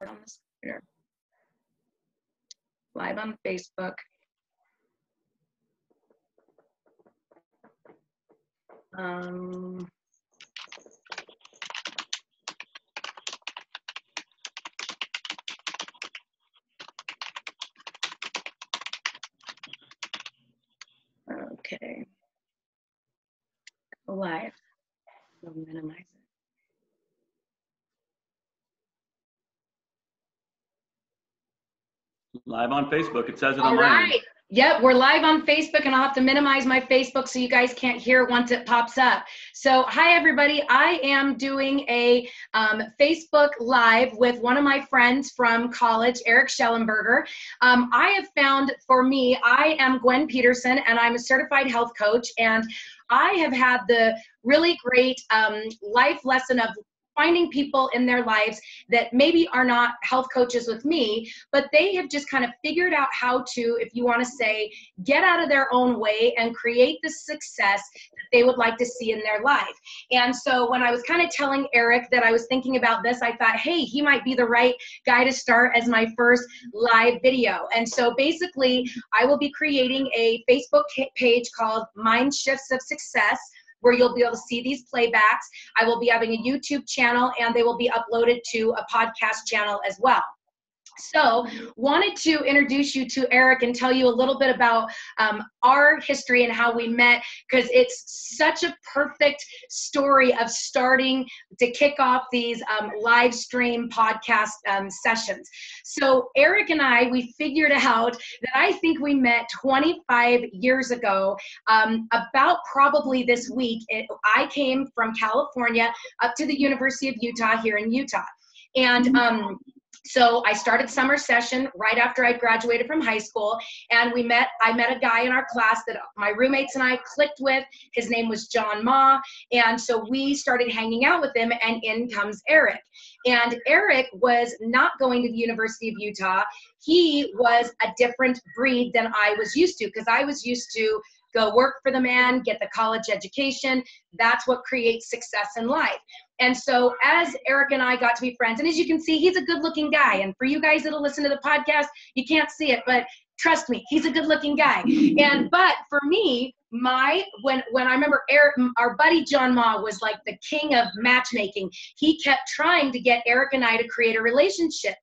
on the computer. Live on Facebook. Okay. Go live. I'll minimize it. Live on Facebook. It says it on All my end. right. Yep, we're live on Facebook, and I'll have to minimize my Facebook so you guys can't hear once it pops up. So, hi everybody. I am doing a Facebook Live with one of my friends from college, Eric Schellenberger. I have found, for me, I am Gwen Peterson, and I'm a certified health coach, and I have had the really great life lesson of finding people in their lives that maybe are not health coaches with me, but they have just kind of figured out how to, if you want to say, get out of their own way and create the success that they would like to see in their life. And so when I was kind of telling Eric that I was thinking about this, I thought, hey, he might be the right guy to start as my first live video. And so basically, I will be creating a Facebook page called Mind Shifts of Success, where you'll be able to see these playbacks. I will be having a YouTube channel, and they will be uploaded to a podcast channel as well. So wanted to introduce you to Eric and tell you a little bit about our history and how we met, because it's such a perfect story of starting to kick off these live stream podcast sessions. So Eric and I, we figured out that I think we met 25 years ago, about probably this week. I came from California up to the University of Utah here in Utah. And so I started summer session right after I graduated from high school, and I met a guy in our class that my roommates and I clicked with. His name was John Ma, and so we started hanging out with him, and in comes Eric. And Eric was not going to the University of Utah. He was a different breed than I was used to, because I was used to go work for the man, get the college education. That's what creates success in life. And so as Eric and I got to be friends, and as you can see, he's a good looking guy. And for you guys that'll listen to the podcast, you can't see it, but trust me, he's a good looking guy. But for me, when I remember Eric, our buddy John Ma was like the king of matchmaking. He kept trying to get Eric and I to create a relationship.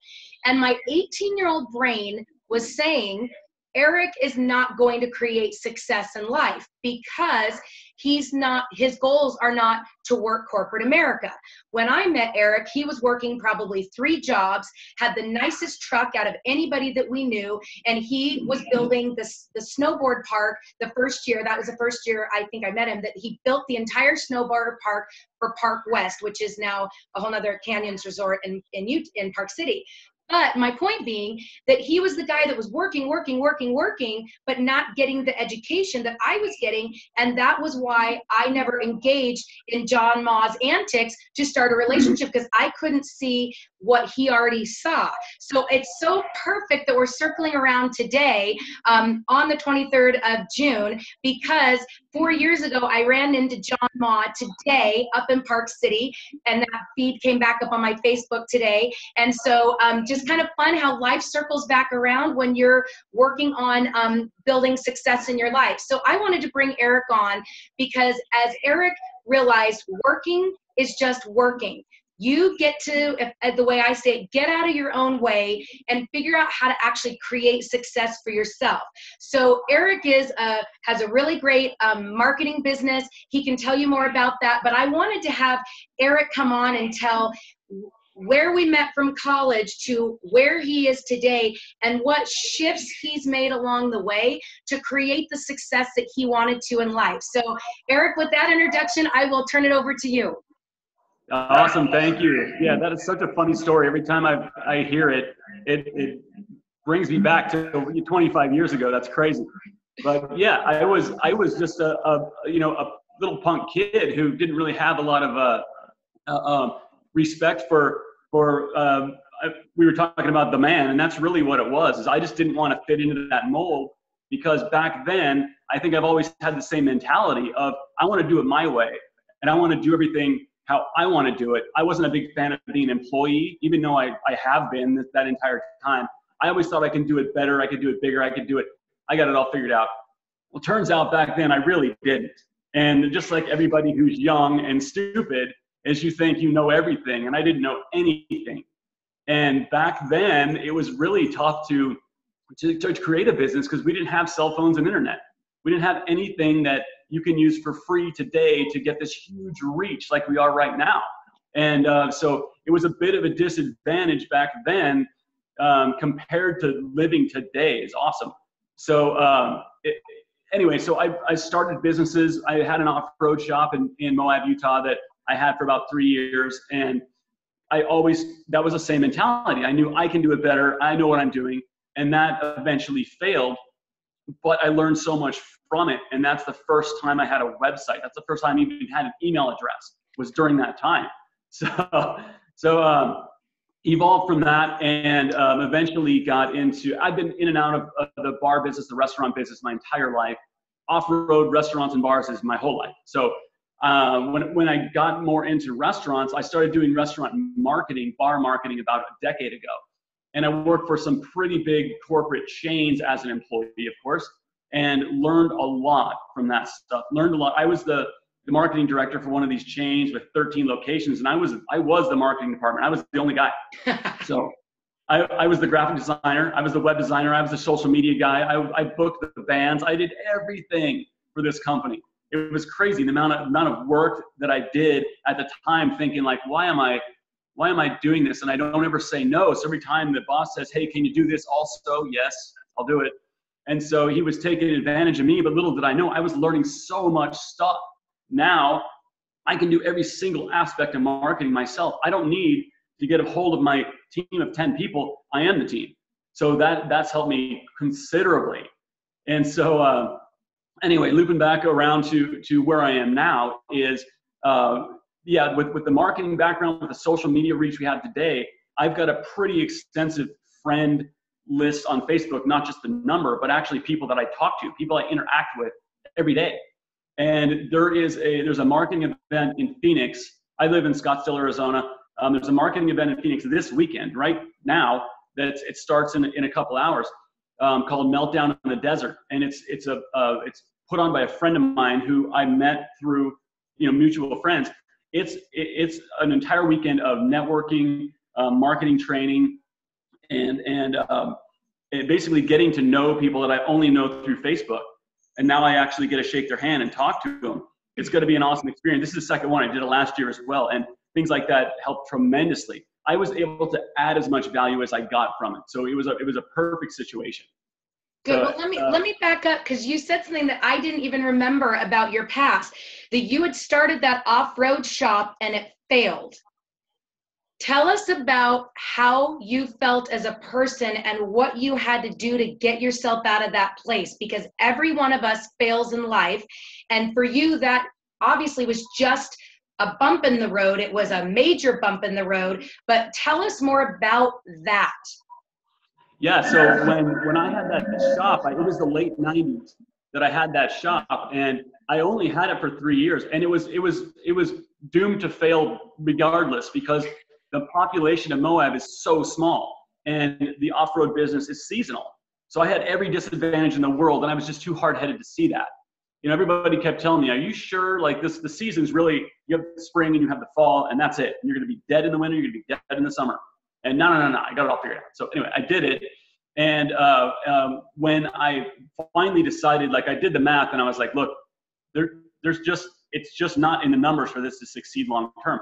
And my 18-year-old brain was saying, Eric is not going to create success in life, because his goals are not to work corporate America. When I met Eric, he was working probably 3 jobs, had the nicest truck out of anybody that we knew, and he was building the snowboard park the first year. That was the first year I think I met him, that he built the entire snowboard park for Park West, which is now a whole nother Canyons resort in Park City. But my point being that he was the guy that was working, but not getting the education that I was getting. And that was why I never engaged in John Ma's antics to start a relationship, because I couldn't see what he already saw. So it's so perfect that we're circling around today on the 23rd of June, because 4 years ago, I ran into John Ma today up in Park City, and that feed came back up on my Facebook today. And so just kind of fun how life circles back around when you're working on building success in your life. So I wanted to bring Eric on because, as Eric realized, working is just working. You get to, the way I say it, get out of your own way and figure out how to actually create success for yourself. So Eric has a really great marketing business. He can tell you more about that, but I wanted to have Eric come on and tell where we met from college to where he is today, and what shifts he's made along the way to create the success that he wanted to in life. So Eric, with that introduction, I will turn it over to you. Awesome, thank you. Yeah, that is such a funny story. Every time I hear it, it brings me back to 25 years ago. That's crazy. But yeah, I was just a little punk kid who didn't really have a lot of respect for we were talking about the man, and that's really what it was. Is I just didn't want to fit into that mold, because back then I think I've always had the same mentality of I want to do it my way, and I want to do everything how I want to do it. I wasn't a big fan of being an employee, even though I have been that entire time. I always thought I can do it better, I could do it bigger, I got it all figured out. Well, turns out back then I really didn't. And just like everybody who's young and stupid, is you think you know everything, and I didn't know anything. And back then, it was really tough to create a business because we didn't have cell phones and internet. We didn't have anything that you can use for free today to get this huge reach like we are right now. And so it was a bit of a disadvantage back then compared to living today. Is awesome. So anyway, so I started businesses. I had an off-road shop in Moab, Utah that I had for about 3 years. And that was the same mentality. I knew I can do it better. I know what I'm doing. And that eventually failed, but I learned so much from it. And that's the first time I had a website. That's the first time I even had an email address, was during that time. So evolved from that, and eventually got into, I've been in and out of the bar business, the restaurant business my entire life. Off-road restaurants and bars is my whole life. So when I got more into restaurants, I started doing restaurant marketing, bar marketing, about a decade ago. And I worked for some pretty big corporate chains as an employee, of course, and learned a lot from that stuff. Learned a lot. I was the marketing director for one of these chains with 13 locations, and I was the marketing department. I was the only guy. So I was the graphic designer. I was the web designer. I was the social media guy. I booked the bands. I did everything for this company. It was crazy, the amount of work that I did at the time, thinking like, why am I doing this? And I don't ever say no. So every time the boss says, hey, can you do this also? Yes, I'll do it. And so he was taking advantage of me, but little did I know, I was learning so much stuff. Now I can do every single aspect of marketing myself. I don't need to get a hold of my team of 10 people. I am the team. So that's helped me considerably. And so, anyway, looping back around to where I am now is, with the marketing background, with the social media reach we have today, I've got a pretty extensive friend list on Facebook, not just the number, but actually people that I talk to, people I interact with every day. And there's a marketing event in Phoenix. I live in Scottsdale, Arizona. There's a marketing event in Phoenix this weekend, right now, it starts in a couple hours, called Meltdown in the Desert. And it's put on by a friend of mine who I met through, mutual friends. It's an entire weekend of networking, marketing training, and basically getting to know people that I only know through Facebook. And now I actually get to shake their hand and talk to them. It's going to be an awesome experience. This is the second one. I did it last year as well. And things like that helped tremendously. I was able to add as much value as I got from it. So it was a perfect situation. Good. Well, let me back up, because you said something that I didn't even remember about your past, that you had started that off-road shop and it failed. Tell us about how you felt as a person and what you had to do to get yourself out of that place, because every one of us fails in life. And for you, that obviously was just a bump in the road. It was a major bump in the road, but tell us more about that. Yeah, so when I had that shop, it was the late 90s that I had that shop, and I only had it for 3 years, and it was doomed to fail regardless, because the population of Moab is so small, and the off-road business is seasonal. So I had every disadvantage in the world, and I was just too hard-headed to see that. Everybody kept telling me, are you sure? Like the season's really, you have the spring and you have the fall, and that's it. And you're going to be dead in the winter, you're going to be dead in the summer. And no, I got it all figured out. So anyway, I did it. And when I finally decided, like I did the math, and I was like, look, it's just not in the numbers for this to succeed long term.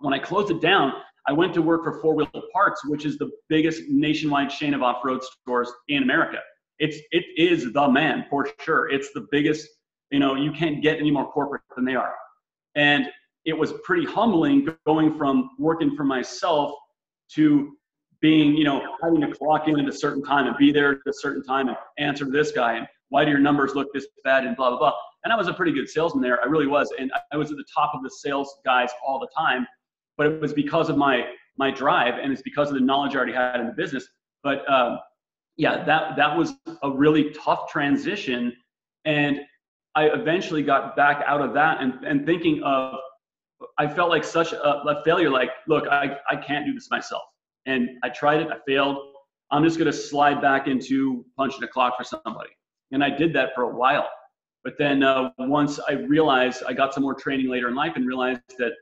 When I closed it down, I went to work for Four Wheel Parts, which is the biggest nationwide chain of off-road stores in America. It is the man for sure. It's the biggest, you can't get any more corporate than they are. And it was pretty humbling going from working for myself to being, having to clock in at a certain time and be there at a certain time and answer this guy, and why do your numbers look this bad, and blah, blah, blah. And I was a pretty good salesman there. I really was. And I was at the top of the sales guys all the time, but it was because of my drive, and it's because of the knowledge I already had in the business. But that was a really tough transition. And I eventually got back out of that and thinking of, I felt like such a failure. Like, look, I can't do this myself. And I tried it, I failed. I'm just gonna slide back into punching a clock for somebody. And I did that for a while. But then once I realized, I got some more training later in life and realized that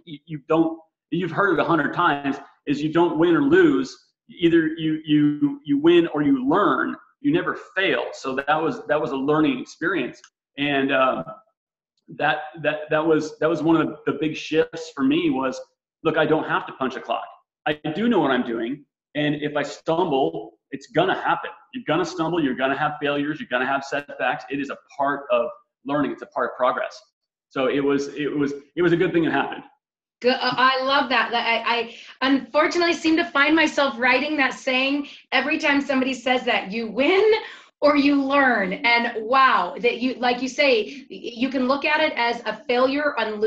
you've heard it 100 times, is you don't win or lose. Either you win or you learn. You never fail. So that was a learning experience. And that was one of the big shifts for me was, look, I don't have to punch a clock. I do know what I'm doing. And if I stumble, it's gonna happen. You're gonna stumble, you're gonna have failures, you're gonna have setbacks. It is a part of learning, it's a part of progress. So it was a good thing that happened. Good. I love that. I unfortunately seem to find myself writing that saying every time somebody says that, you win or you learn. And wow, that you, like you say, you can look at it as a failure and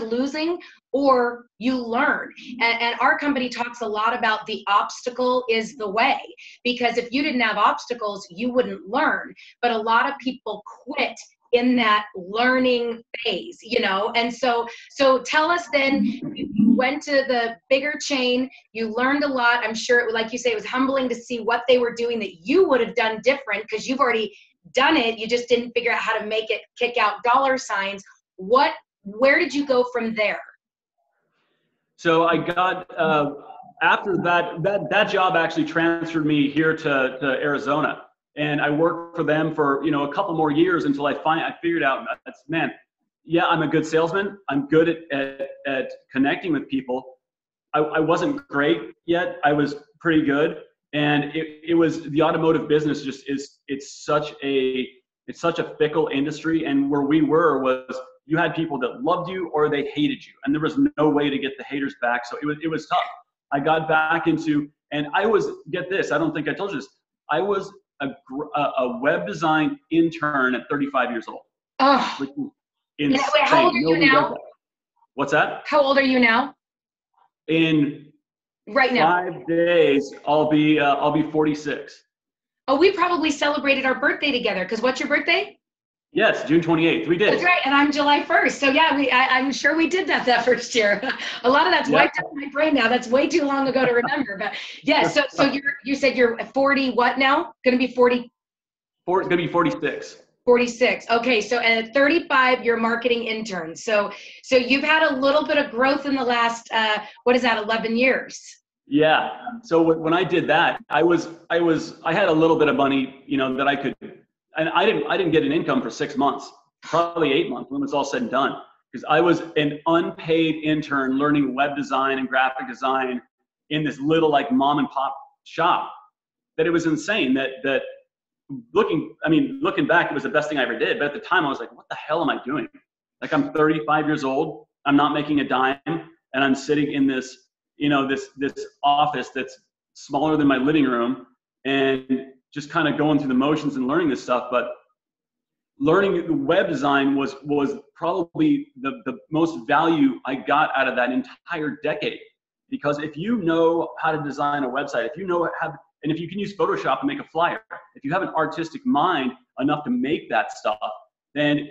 losing, or you learn. And our company talks a lot about the obstacle is the way, because if you didn't have obstacles, you wouldn't learn. But a lot of people quit in that learning phase, you know? And so tell us then, you went to the bigger chain, you learned a lot. I'm sure, like you say, it was humbling to see what they were doing that you would have done different, because you've already done it. You just didn't figure out how to make it kick out dollar signs. Where did you go from there? So I got, after that job actually transferred me here to Arizona. And I worked for them for, a couple more years until I figured out, man, yeah, I'm a good salesman. I'm good at connecting with people. I wasn't great yet. I was pretty good. And it was, the automotive business just it's such a fickle industry. And where we were was, you had people that loved you or they hated you. And there was no way to get the haters back. So it was tough. I got back into, and I was, get this, I don't think I told you this, I was a web design intern at 35 years old. Oh. Which is insane. Wait, how old are you now? What's that? How old are you now? Right now. 5 days, I'll be 46. Oh, we probably celebrated our birthday together. Because what's your birthday? Yes, June 28th. We did. That's right, and I'm July 1st. So yeah, I'm sure we did that first year. A lot of that's wiped out my brain now. That's way too long ago to remember. But yeah, so you said you're 40. What now? Going to be 40. Going to be 46. 46. Okay, so and at 35, you're a marketing intern. So you've had a little bit of growth in the last 11 years. Yeah. So when I did that, I had a little bit of money, that I could. And I didn't get an income for 6 months, probably 8 months when it was all said and done, because I was an unpaid intern learning web design and graphic design in this little like mom and pop shop. That it was insane. That looking back, it was the best thing I ever did. But at the time, I was like, what the hell am I doing? Like, I'm 35 years old. I'm not making a dime, and I'm sitting in this this office that's smaller than my living room, and just kind of going through the motions and learning this stuff. But learning web design was probably the most value I got out of that entire decade. Because if you know how to design a website, if you can use Photoshop and make a flyer, if you have an artistic mind enough to make that stuff, then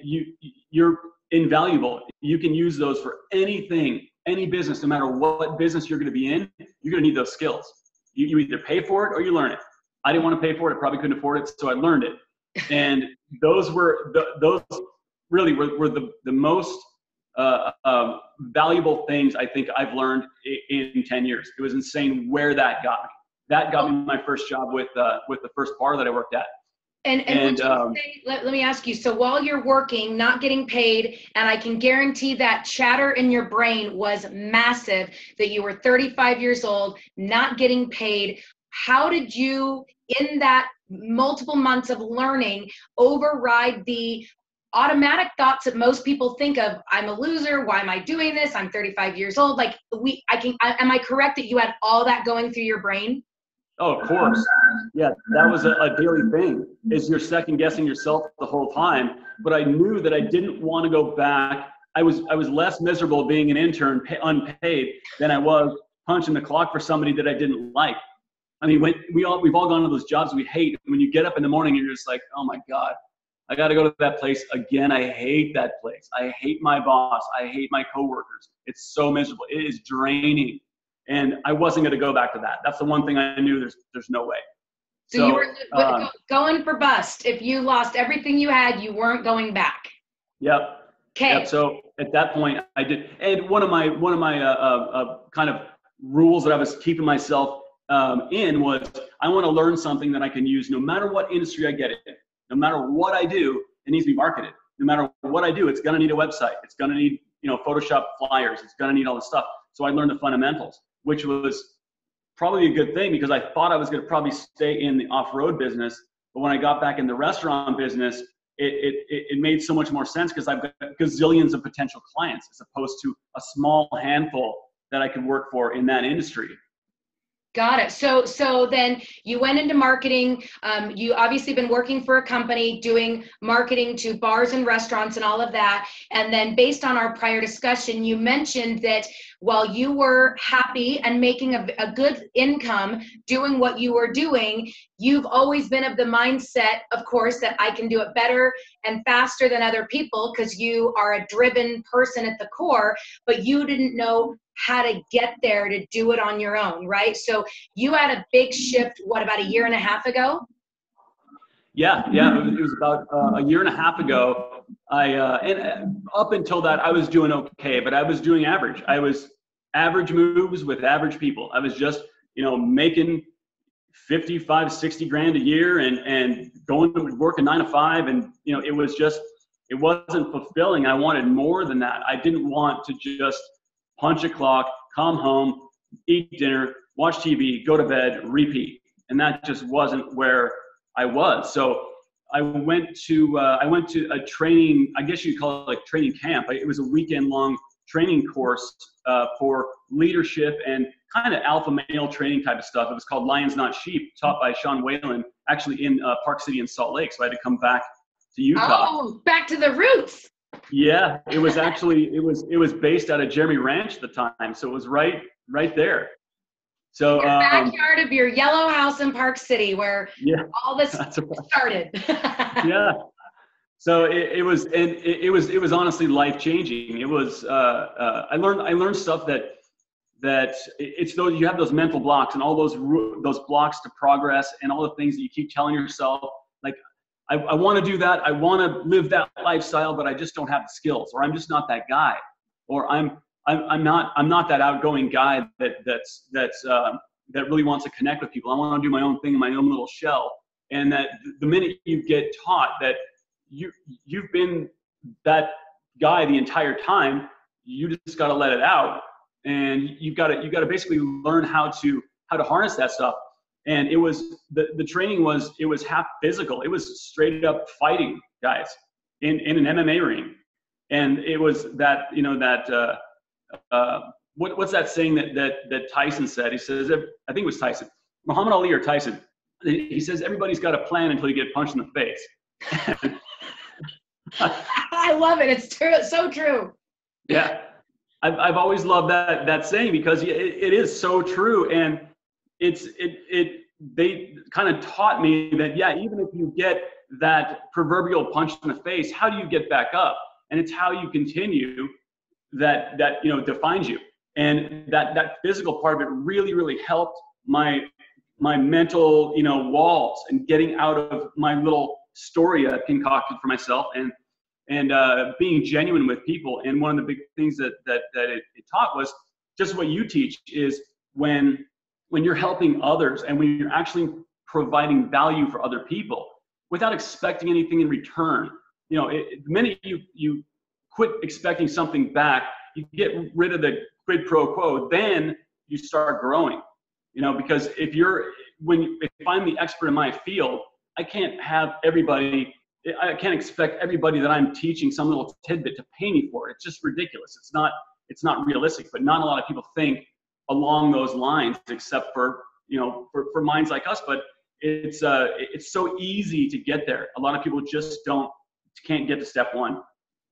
you're invaluable. You can use those for anything, any business, no matter what business you're going to be in. You're going to need those skills. You either pay for it or you learn it. I didn't want to pay for it. I probably couldn't afford it, so I learned it. And those really were the most valuable things I think I've learned in 10 years. It was insane where that got me. That got me my first job with the first bar that I worked at. And let me ask you, so while you're working, not getting paid, and I can guarantee that chatter in your brain was massive, that you were 35 years old, not getting paid. How did you, in that multiple months of learning, override the automatic thoughts that most people think of? I'm a loser. Why am I doing this? I'm 35 years old. Like am I correct that you had all that going through your brain? Oh, of course. Yeah, that was a daily thing, is you're second guessing yourself the whole time. But I knew that I didn't want to go back. I was less miserable being an intern, unpaid, than I was punching the clock for somebody that I didn't like. I mean, we've all gone to those jobs we hate. When you get up in the morning, you're just like, oh my God, I got to go to that place again. I hate that place. I hate my boss. I hate my coworkers. It's so miserable. It is draining. And I wasn't going to go back to that. That's the one thing I knew there's no way. So you were going for bust. If you lost everything you had, you weren't going back. Yep. Okay. Yep. So at that point I did. And one of my kind of rules that I was keeping myself in was, I want to learn something that I can use no matter what industry I get in. No matter what I do, it needs to be marketed. No matter what I do, it's going to need a website. It's going to need, Photoshop flyers. It's going to need all this stuff. So I learned the fundamentals, which was probably a good thing, because I thought I was going to probably stay in the off-road business. But when I got back in the restaurant business, it made so much more sense, because I've got gazillions of potential clients as opposed to a small handful that I could work for in that industry. Got it. So then you went into marketing. You obviously been working for a company doing marketing to bars and restaurants and all of that. And then based on our prior discussion, you mentioned that while you were happy and making a good income doing what you were doing, you've always been of the mindset, of course, that I can do it better and faster than other people, because you are a driven person at the core, but you didn't know how to get there to do it on your own, right? So you had a big shift, about a year and a half ago? Yeah. It was about a year and a half ago. And up until that, I was doing okay, but I was doing average. I was average moves with average people. I was just, making 55, 60 grand a year and going to work a 9 to 5. And, it wasn't fulfilling. I wanted more than that. I didn't want to just punch a clock, come home, eat dinner, watch TV, go to bed, repeat. And that just wasn't where I was. So I went to a training, I guess you'd call it like training camp. It was a weekend long training course for leadership and kind of alpha male training type of stuff. It was called Lions Not Sheep, taught by Sean Whalen, actually in Park City and Salt Lake. So I had to come back to Utah. Oh, back to the roots. Yeah, it was actually, it was based out of Jeremy Ranch at the time. So it was right there. So your backyard of your yellow house in Park City, where all this started. Yeah. So it was honestly life changing. It was I learned stuff that it's those, you have those mental blocks and all those blocks to progress and all the things that you keep telling yourself, like, I want to do that. I want to live that lifestyle, but I just don't have the skills, or I'm just not that guy, or I'm not that outgoing guy that really wants to connect with people. I want to do my own thing in my own little shell. And that the minute you get taught that you've been that guy the entire time, you just got to let it out, and you got to basically learn how to harness that stuff. And it was the training was half physical. It was straight up fighting guys in an MMA ring. And it was that, what's that saying that Tyson said? He says, I think it was Tyson, Muhammad Ali or Tyson. He says, everybody's got a plan until you get punched in the face. I love it. It's true. So true. Yeah. I've always loved that saying, because it is so true. And they kind of taught me that, even if you get that proverbial punch in the face, how do you get back up? And it's how you continue that defines you. And that physical part of it really, really helped my mental, walls, and getting out of my little story I concocted for myself, and being genuine with people. And one of the big things that it taught was just what you teach, is when you're helping others and when you're actually providing value for other people without expecting anything in return. The minute you quit expecting something back, you get rid of the quid pro quo, then you start growing. Because if I'm the expert in my field, I can't expect everybody that I'm teaching some little tidbit to pay me for it. It's just ridiculous. It's not realistic. But not a lot of people think along those lines, except for for minds like us. But it's so easy to get there. A lot of people just can't get to step one.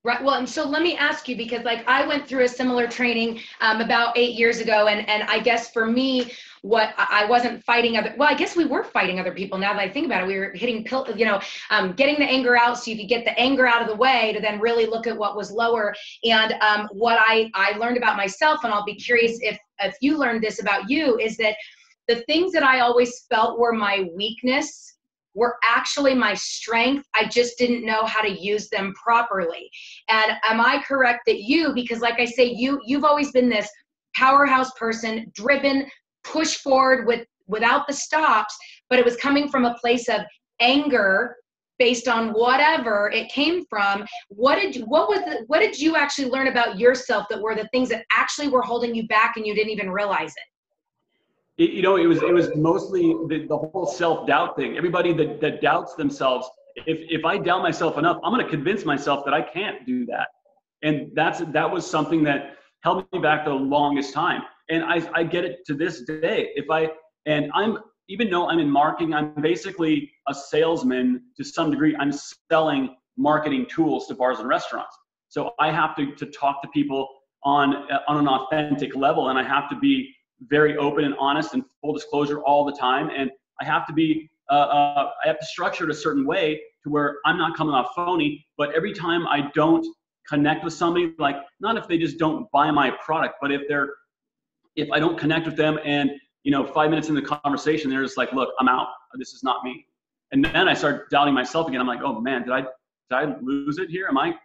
Right. Well, and so let me ask you, because like I went through a similar training about 8 years ago. And I guess for me, what I wasn't fighting other, well, I guess we were fighting other people. Now that I think about it, we were hitting, getting the anger out so you could get the anger out of the way to then really look at what was lower. And what I learned about myself, and I'll be curious if you learned this about you, is that the things that I always felt were my weakness were actually my strength. I just didn't know how to use them properly. And am I correct that you, because like I say, you've always been this powerhouse person, driven, push forward without the stops, but it was coming from a place of anger based on whatever it came from. What did you actually learn about yourself that were the things that actually were holding you back and you didn't even realize it? It was mostly the whole self-doubt thing. Everybody that doubts themselves, if I doubt myself enough, I'm going to convince myself that I can't do that. And that was something that held me back the longest time. And I get it to this day. Even though I'm in marketing, I'm basically a salesman to some degree. I'm selling marketing tools to bars and restaurants. So I have to talk to people on an authentic level, and I have to be very open and honest and full disclosure all the time. And I have to be, I have to structure it a certain way to where I'm not coming off phony, but every time I don't connect with somebody, like not if they just don't buy my product, but if I don't connect with them and 5 minutes in the conversation, they're just like, look, I'm out. This is not me. And then I start doubting myself again. I'm like, oh man, did I lose it here? Am I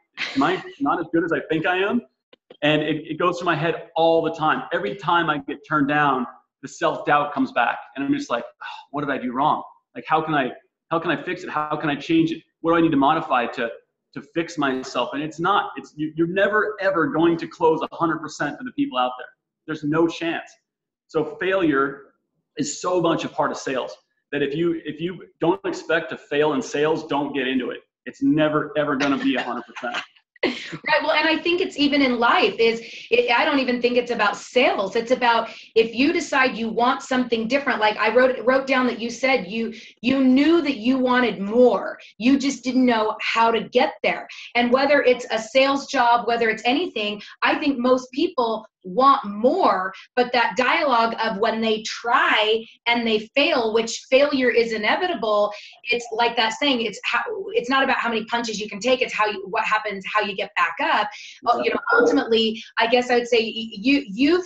not as good as I think I am? And it goes through my head all the time. Every time I get turned down, the self-doubt comes back. And I'm just like, oh, what did I do wrong? Like, how can I fix it? How can I change it? What do I need to modify to fix myself? And you're never, ever going to close 100% for the people out there. There's no chance. So failure is so much a part of sales that if you don't expect to fail in sales, don't get into it. It's never, ever going to be 100%. Right. Well, and I think it's even in life I don't even think it's about sales. It's about if you decide you want something different. Like I wrote down that you said you knew that you wanted more. You just didn't know how to get there. And whether it's a sales job, whether it's anything, I think most people want more, but that dialogue of when they try and they fail, which failure is inevitable, it's like that saying, it's not about how many punches you can take, it's what happens, how you get back up. Ultimately, I guess I would say you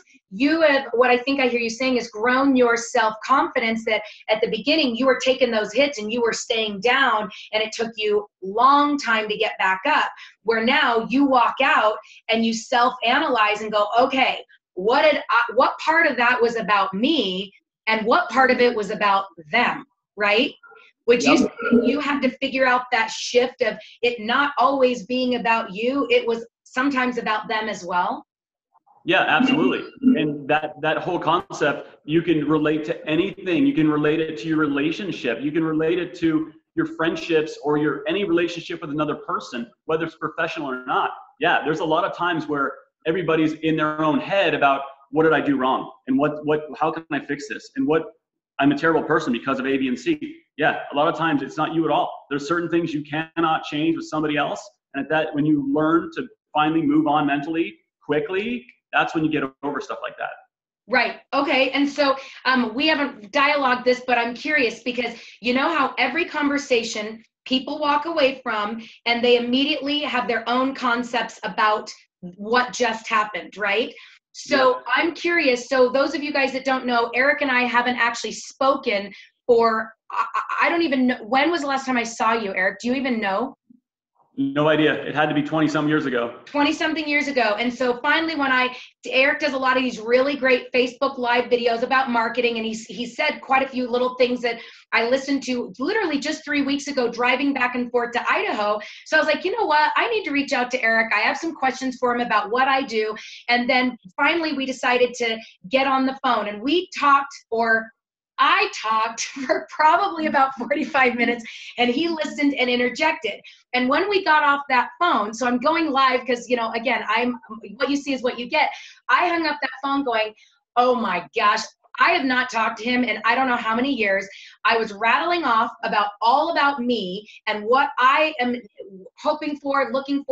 have, what I think I hear you saying is grown your self-confidence, that at the beginning you were taking those hits and you were staying down and it took you long time to get back up, where now you walk out and you self-analyze and go, okay, what part of that was about me and what part of it was about them, right? Which Yep. you had to figure out that shift of it not always being about you, it was sometimes about them as well. Yeah, absolutely. And that whole concept, you can relate to anything. You can relate it to your relationship. You can relate it to your friendships or any relationship with another person, whether it's professional or not. Yeah, there's a lot of times where everybody's in their own head about what did I do wrong and how can I fix this, and I'm a terrible person because of A, B, and C. Yeah, a lot of times it's not you at all. There's certain things you cannot change with somebody else, and when you learn to finally move on mentally quickly, that's when you get over stuff like that. Right. Okay. And so we haven't dialogued this, but I'm curious because you know how every conversation people walk away from and they immediately have their own concepts about what just happened, right? So yeah. I'm curious. So those of you guys that don't know, Eric and I haven't actually spoken for, I don't even know, when was the last time I saw you, Eric? Do you even know? No idea. It had to be 20-some years ago. 20-something years ago. And so finally, Eric does a lot of these really great Facebook Live videos about marketing. And he said quite a few little things that I listened to literally just 3 weeks ago, driving back and forth to Idaho. So I was like, you know what? I need to reach out to Eric. I have some questions for him about what I do. And then finally, we decided to get on the phone and I talked for probably about 45 minutes and he listened and interjected. And when we got off that phone, so I'm going live because, again, what you see is what you get. I hung up that phone going, oh my gosh, I have not talked to him in I don't know how many years. I was rattling off about all about me and what I am hoping for, looking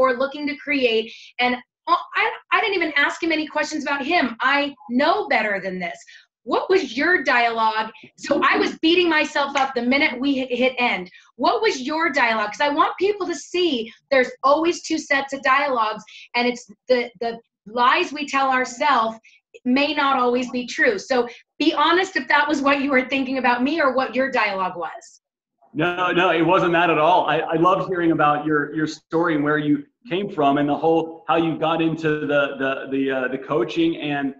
to create. And I didn't even ask him any questions about him. I know better than this. What was your dialogue? So I was beating myself up the minute we hit end. What was your dialogue? Because I want people to see there's always two sets of dialogues, and it's the lies we tell ourselves may not always be true. So be honest if that was what you were thinking about me or what your dialogue was. No, it wasn't that at all. I love hearing about your story and where you came from and the whole, how you got into the coaching and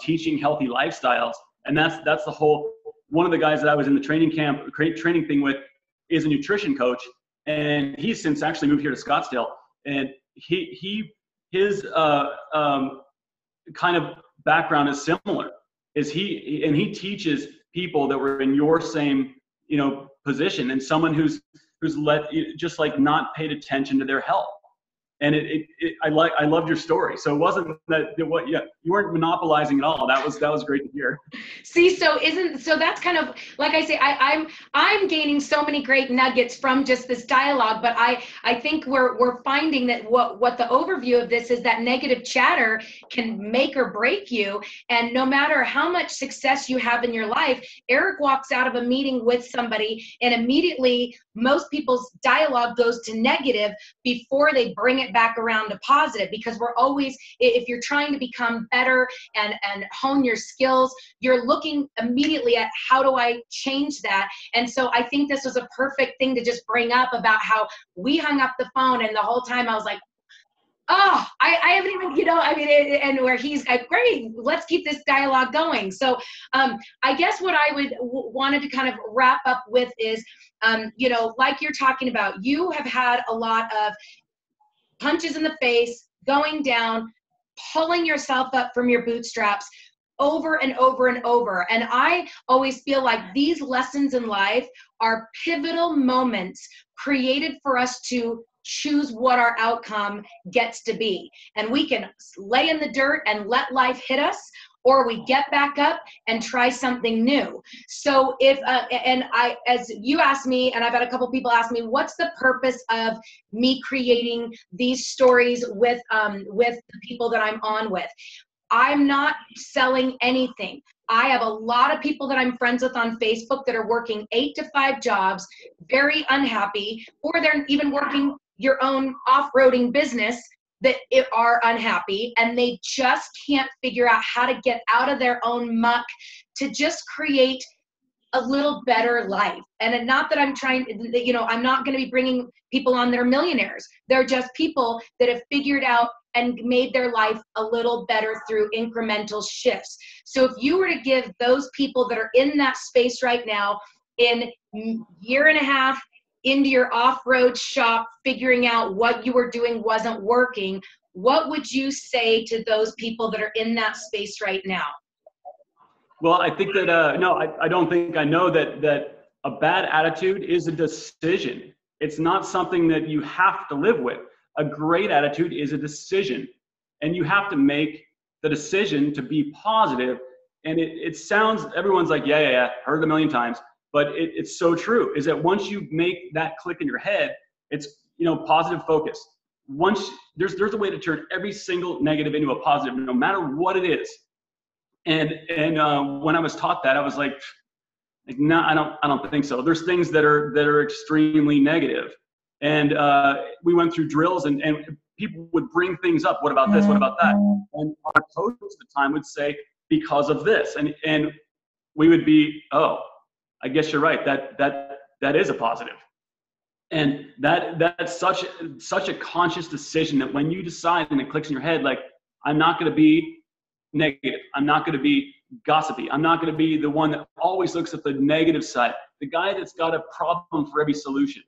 teaching healthy lifestyles. And that's the whole, one of the guys that I was in the training thing with is a nutrition coach. And he's since actually moved here to Scottsdale. And his kind of background is similar. He teaches people that were in your same, position, and someone who's just like not paid attention to their health. And I loved your story. So it wasn't that you weren't monopolizing at all. That was great to hear. See, so that's kind of, like I say, I'm gaining so many great nuggets from just this dialogue, but I think we're finding that what the overview of this is, that negative chatter can make or break you. And no matter how much success you have in your life, Eric walks out of a meeting with somebody and immediately most people's dialogue goes to negative before they bring it back around to positive, because we're always, if you're trying to become better and hone your skills, you're looking immediately at how do I change that. And so I think this was a perfect thing to just bring up about how we hung up the phone and the whole time I was like, oh, I haven't even, and where he's like, great, let's keep this dialogue going. So I guess what I wanted to kind of wrap up with is, like you're talking about, you have had a lot of punches in the face, going down, pulling yourself up from your bootstraps over and over and over. And I always feel like these lessons in life are pivotal moments created for us to choose what our outcome gets to be. And we can lay in the dirt and let life hit us, or we get back up and try something new. So as you asked me, and I've had a couple people ask me, what's the purpose of me creating these stories with the people that I'm on with? I'm not selling anything. I have a lot of people that I'm friends with on Facebook that are working 8 to 5 jobs, very unhappy, or they're even working your own off-roading business that are unhappy, and they just can't figure out how to get out of their own muck to just create a little better life. And not that I'm trying, I'm not going to be bringing people on that are millionaires. They're just people that have figured out and made their life a little better through incremental shifts. So if you were to give those people that are in that space right now, in year and a half into your off-road shop, figuring out what you were doing wasn't working, what would you say to those people that are in that space right now? Well, I think that, no, I don't think I know that a bad attitude is a decision. It's not something that you have to live with. A great attitude is a decision, and you have to make the decision to be positive. And it sounds, everyone's like, yeah, heard it a million times, but it's so true, is that once you make that click in your head, it's, positive focus. Once there's a way to turn every single negative into a positive, no matter what it is. And when I was taught that, I was like, no, I don't think so. There's things that are extremely negative. And we went through drills and people would bring things up. What about this? What about that? And our coach at the time would say, because of this. And we would be, oh, I guess you're right. That is a positive. And that's such a conscious decision that when you decide and it clicks in your head, like, I'm not going to be negative. I'm not going to be gossipy. I'm not going to be the one that always looks at the negative side, the guy that's got a problem for every solution.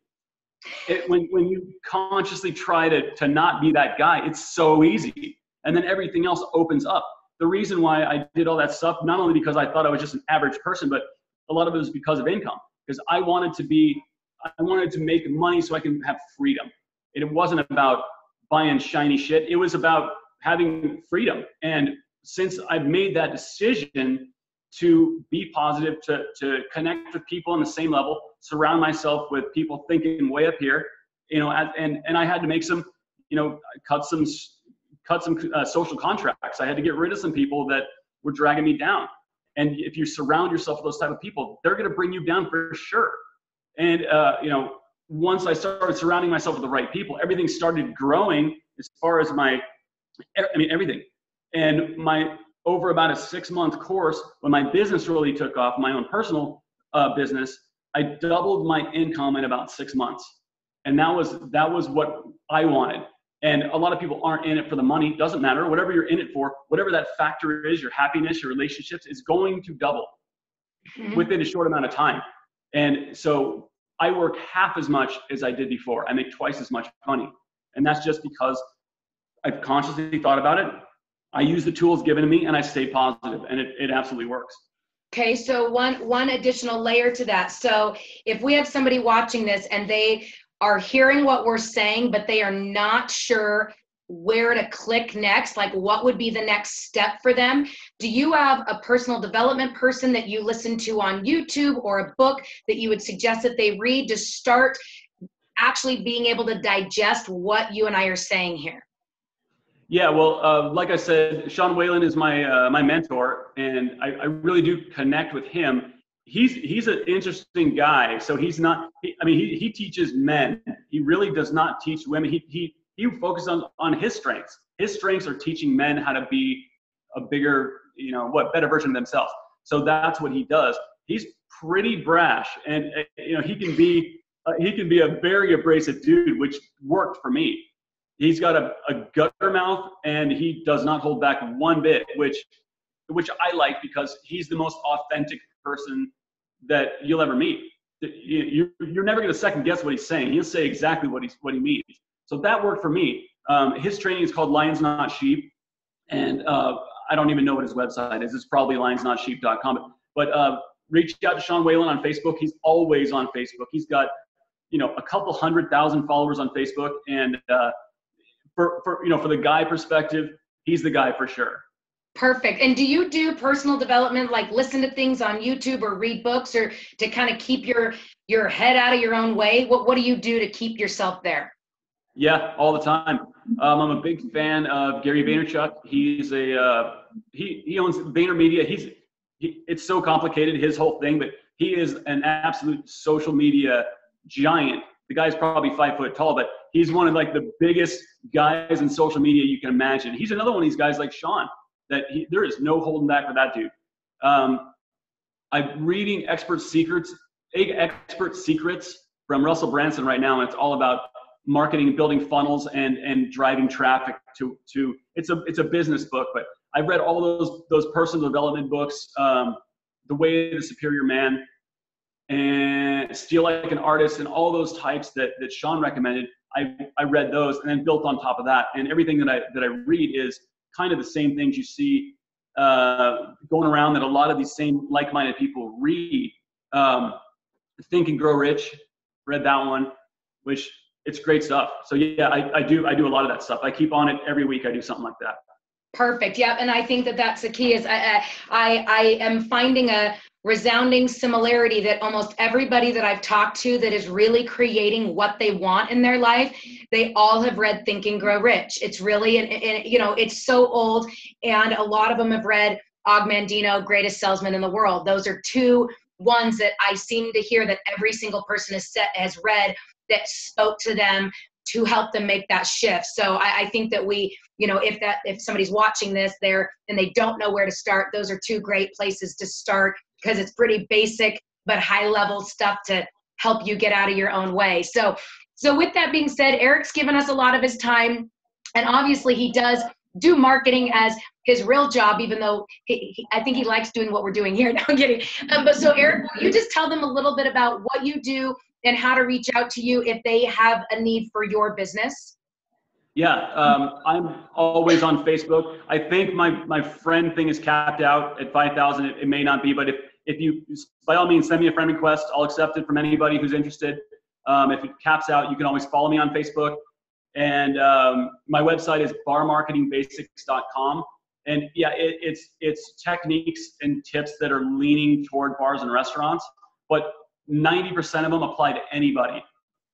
When you consciously try to not be that guy, it's so easy. And then everything else opens up. The reason why I did all that stuff, not only because I thought I was just an average person, but a lot of it was because of income. Because I wanted to make money so I can have freedom. It wasn't about buying shiny shit. It was about having freedom. And since I've made that decision, to be positive, to connect with people on the same level, surround myself with people thinking way up here, and I had to make some, cut some social contracts. I had to get rid of some people that were dragging me down. And if you surround yourself with those type of people, they're going to bring you down for sure. And, once I started surrounding myself with the right people, everything started growing as far as everything. And over about a 6-month course, when my business really took off, my own personal business, I doubled my income in about 6 months. And that was what I wanted. And a lot of people aren't in it for the money. It doesn't matter. Whatever you're in it for, whatever that factor is, your happiness, your relationships, is going to double within a short amount of time. And so I work half as much as I did before. I make twice as much money. And that's just because I've consciously thought about it. I use the tools given to me and I stay positive, and it absolutely works. Okay, so one additional layer to that. So if we have somebody watching this and they are hearing what we're saying, but they are not sure where to click next, like what would be the next step for them? Do you have a personal development person that you listen to on YouTube, or a book that you would suggest that they read to start actually being able to digest what you and I are saying here? Yeah, well, like I said, Sean Whalen is my mentor, and I really do connect with him. He's an interesting guy. So he's not, he teaches men. He really does not teach women. He focuses on his strengths. His strengths are teaching men how to be a bigger, better version of themselves. So that's what he does. He's pretty brash, and he can be a very abrasive dude, which worked for me. He's got a gutter mouth, and he does not hold back one bit, which I like, because he's the most authentic person that you'll ever meet. You're never going to second guess what he's saying. He'll say exactly what he means. So that worked for me. His training is called Lions Not Sheep, and I don't even know what his website is. It's probably lionsnotsheep.com. But reach out to Sean Whalen on Facebook. He's always on Facebook. He's got a couple 100,000 followers on Facebook, and for the guy perspective, he's the guy for sure. Perfect. And do you do personal development, like listen to things on YouTube or read books, or to kind of keep your head out of your own way? What do you do to keep yourself there? Yeah, all the time. I'm a big fan of Gary Vaynerchuk. He's he owns VaynerMedia. It's so complicated, his whole thing, but he is an absolute social media giant. The guy's probably 5 foot tall, but he's one of the biggest guys in social media you can imagine. He's another one of these guys like Sean, that there is no holding back for that dude. I'm reading Expert Secrets from Russell Brunson right now, and it's all about marketing, building funnels, and driving traffic to it's a business book. But I've read all those personal development books, The Way of the Superior Man, and Steal Like an Artist, and all those types that Sean recommended. I read those, and then built on top of that. And everything that I read is kind of the same things you see going around, that a lot of these same like-minded people read. Think and Grow Rich, read that one, which it's great stuff. So yeah, I do a lot of that stuff. I keep on it every week. I do something like that. Perfect. Yeah, and I think that's the key. Is I am finding a resounding similarity that almost everybody that I've talked to that is really creating what they want in their life, they all have read Think and Grow Rich. It's really, it's so old, and a lot of them have read Og Mandino, Greatest Salesman in the World. Those are two ones that I seem to hear that every single person has read, that spoke to them to help them make that shift. So I think that if somebody's watching this there and they don't know where to start, those are two great places to start, because it's pretty basic but high level stuff to help you get out of your own way. So with that being said, Eric's given us a lot of his time, and obviously he does do marketing as his real job, even though I think he likes doing what we're doing here. No, I'm kidding. But so Eric, will you just tell them a little bit about what you do and how to reach out to you if they have a need for your business? Yeah, I'm always on Facebook. I think my friend thing is capped out at 5,000. It may not be, but if you, by all means, send me a friend request. I'll accept it from anybody who's interested. If it caps out, you can always follow me on Facebook. And my website is barmarketingbasics.com. And yeah, it's techniques and tips that are leaning toward bars and restaurants, but 90% of them apply to anybody.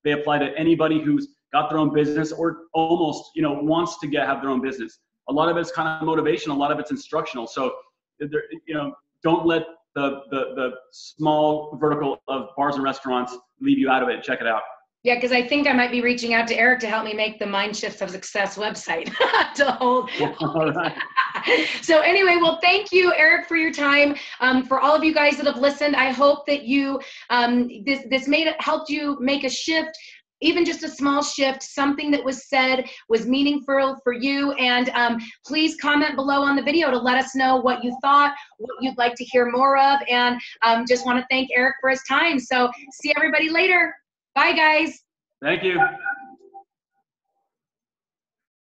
They apply to anybody who's got their own business or almost, you know, wants to have their own business. A lot of it's kind of motivation. A lot of it's instructional. So, you know, don't let the small vertical of bars and restaurants leave you out of it. Check it out. Yeah, because I think I might be reaching out to Eric to help me make the Mind Shifts of Success website to hold. All right. So anyway, well, thank you, Eric, for your time. For all of you guys that have listened, I hope that you this helped you make a shift. Even just a small shift, something that was said was meaningful for you. And please comment below on the video to let us know what you thought, what you'd like to hear more of. And just want to thank Eric for his time. So see everybody later. Bye, guys. Thank you.